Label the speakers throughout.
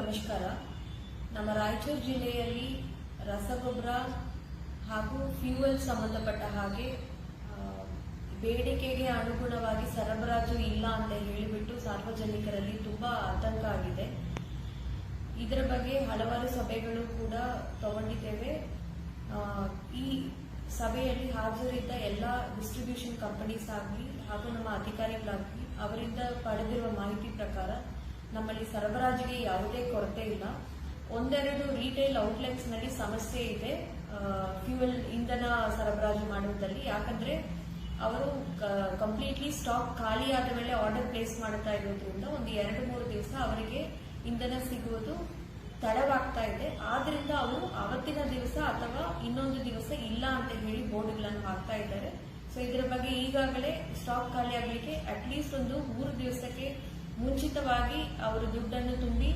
Speaker 1: ನಮಸ್ಕಾರ. ನಮ್ಮ ರಾಯಚೂರು ಜಿಲ್ಲೆಯಲ್ಲಿ ರಸಗೊಬ್ಬರ ಹಾಗೂ ಫ್ಯೂಯಲ್ ಸಂಬಂಧಪಟ್ಟ ಹಾಗೆ ಬೇಡಿಕೆಗೆ ಅನುಗುಣವಾಗಿ ಸರಬರಾಜು ಇಲ್ಲ ಅಂತ ಹೇಳಿಬಿಟ್ಟು ಸಾರ್ವಜನಿಕರಲ್ಲಿ ತುಂಬಾ ಆತಂಕ ಆಗಿದೆ. ಇದರ ಬಗ್ಗೆ ಹಲವಾರು ಸಭೆಗಳು ಕೂಡ ತಗೊಂಡಿದ್ದೇವೆ. ಈ ಸಭೆಯಲ್ಲಿ ಹಾಜರಿದ್ದ ಎಲ್ಲ ಡಿಸ್ಟ್ರಿಬ್ಯೂಷನ್ ಕಂಪನೀಸ್ ಆಗಲಿ ಹಾಗೂ ನಮ್ಮ ಅಧಿಕಾರಿಗಳಾಗಲಿ ಅವರಿಂದ ಪಡೆದಿರುವ ಮಾಹಿತಿ ಪ್ರಕಾರ ನಮ್ಮಲ್ಲಿ ಸರಬರಾಜಿಗೆ ಯಾವುದೇ ಕೊರತೆ ಇಲ್ಲ. ಒಂದೆರಡು ರಿಟೇಲ್ ಔಟ್ಲೆಟ್ಸ್ ನಲ್ಲಿ ಸಮಸ್ಯೆ ಇದೆ ಫ್ಯೂಯಲ್ ಇಂಧನ ಸರಬರಾಜು ಮಾಡುವುದರಲ್ಲಿ. ಯಾಕಂದ್ರೆ ಅವರು ಕಂಪ್ಲೀಟ್ಲಿ ಸ್ಟಾಕ್ ಖಾಲಿ ಆದ ಮೇಲೆ ಆರ್ಡರ್ ಪ್ಲೇಸ್ ಮಾಡ್ತಾ ಇರೋದ್ರಿಂದ ಒಂದು 2-3 ದಿವಸ ಅವರಿಗೆ ಇಂಧನ ಸಿಗುವುದು ತಡವಾಗ್ತಾ ಇದೆ. ಆದ್ರಿಂದ ಅವರು ಅವತ್ತಿನ ದಿವಸ ಅಥವಾ ಇನ್ನೊಂದು ದಿವಸ ಇಲ್ಲ ಅಂತ ಹೇಳಿ ಬೋರ್ಡ್ಗಳನ್ನು ಹಾಕ್ತಾ ಇದ್ದಾರೆ. ಸೊ ಇದರ ಬಗ್ಗೆ ಈಗಾಗಲೇ ಸ್ಟಾಕ್ ಖಾಲಿ ಆಗಲಿಕ್ಕೆ ಅಟ್ಲೀಸ್ಟ್ ಒಂದು 3 ದಿವಸಕ್ಕೆ ಮುಂಚಿತವಾಗಿ ಅವರು ದುಡ್ಡನ್ನು ತುಂಬಿ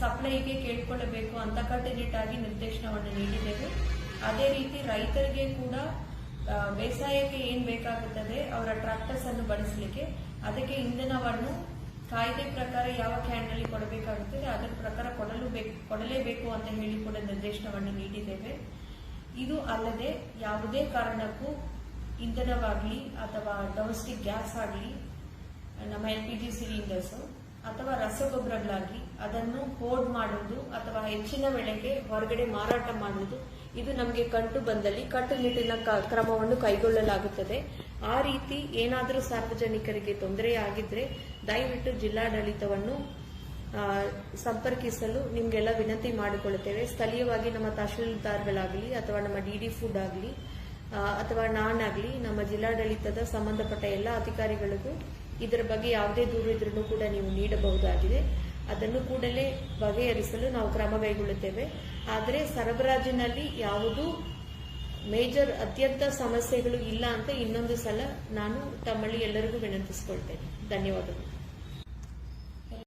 Speaker 1: ಸಪ್ಲೈಗೆ ಕೇಳಿಕೊಳ್ಳಬೇಕು ಅಂತ ಕಟ್ಟುನಿಟ್ಟಾಗಿ ನಿರ್ದೇಶನವನ್ನು ನೀಡಿದ್ದೇವೆ. ಅದೇ ರೀತಿ ರೈತರಿಗೆ ಕೂಡ ಬೇಸಾಯಕ್ಕೆ ಏನ್ ಬೇಕಾಗುತ್ತದೆ ಅವರ ಟ್ರಾಕ್ಟರ್ಸ್ ಅನ್ನು ಬಳಸಲಿಕ್ಕೆ ಅದಕ್ಕೆ ಇಂಧನವನ್ನು ಕಾಯ್ದೆ ಪ್ರಕಾರ ಯಾವ ಕ್ಯಾನ್ ನಲ್ಲಿ ಕೊಡಬೇಕಾಗುತ್ತದೆ ಅದರ ಪ್ರಕಾರ ಕೊಡಲೇಬೇಕು ಅಂತ ಹೇಳಿ ಕೂಡ ನಿರ್ದೇಶನವನ್ನು ನೀಡಿದ್ದೇವೆ. ಇದು ಅಲ್ಲದೆ ಯಾವುದೇ ಕಾರಣಕ್ಕೂ ಇಂಧನವಾಗಲಿ ಅಥವಾ ಡೊಮೆಸ್ಟಿಕ್ ಗ್ಯಾಸ್ ಆಗಲಿ ನಮ್ಮ LPG ಸಿಲಿಂಡರ್ಸ್ ಅಥವಾ ರಸಗೊಬ್ಬರಗಳಾಗಲಿ ಅದನ್ನು ಹೋಲ್ಡ್ ಮಾಡುವುದು ಅಥವಾ ಹೆಚ್ಚಿನ ಬೆಲೆಗೆ ಹೊರಗಡೆ ಮಾರಾಟ ಮಾಡುವುದು ಇದು ನಮಗೆ ಕಂಡು ಬಂದಲ್ಲಿ ಕಟ್ಟುನಿಟ್ಟಿನ ಕ್ರಮವನ್ನು ಕೈಗೊಳ್ಳಲಾಗುತ್ತದೆ. ಆ ರೀತಿ ಏನಾದರೂ ಸಾರ್ವಜನಿಕರಿಗೆ ತೊಂದರೆಯಾಗಿದ್ರೆ ದಯವಿಟ್ಟು ಜಿಲ್ಲಾಡಳಿತವನ್ನು ಸಂಪರ್ಕಿಸಲು ನಿಮ್ಗೆಲ್ಲ ವಿನಂತಿ ಮಾಡಿಕೊಳ್ಳುತ್ತೇವೆ. ಸ್ಥಳೀಯವಾಗಿ ನಮ್ಮ ತಹಶೀಲ್ದಾರ್ಗಳಾಗಲಿ ಅಥವಾ ನಮ್ಮ DD ಫುಡ್ ಆಗಲಿ ಅಥವಾ ನಾನಾಗಲಿ ನಮ್ಮ ಜಿಲ್ಲಾಡಳಿತದ ಸಂಬಂಧಪಟ್ಟ ಎಲ್ಲ ಅಧಿಕಾರಿಗಳಿಗೂ ಇದರ ಬಗ್ಗೆ ಯಾವುದೇ ದೂರು ಇದ್ರೂ ಕೂಡ ನೀವು ನೀಡಬಹುದಾಗಿದೆ. ಅದನ್ನು ಕೂಡಲೇ ಬಗೆಹರಿಸಲು ನಾವು ಕ್ರಮ ಕೈಗೊಳ್ಳುತ್ತೇವೆ. ಆದರೆ ಸರಬರಾಜಿನಲ್ಲಿ ಯಾವುದೂ ಮೇಜರ್ ಅತ್ಯಂತ ಸಮಸ್ಯೆಗಳು ಇಲ್ಲ ಅಂತ ಇನ್ನೊಂದು ಸಲ ನಾನು ತಮ್ಮಲ್ಲಿ ಎಲ್ಲರಿಗೂ ವಿನಂತಿಸಿಕೊಳ್ತೇನೆ. ಧನ್ಯವಾದಗಳು.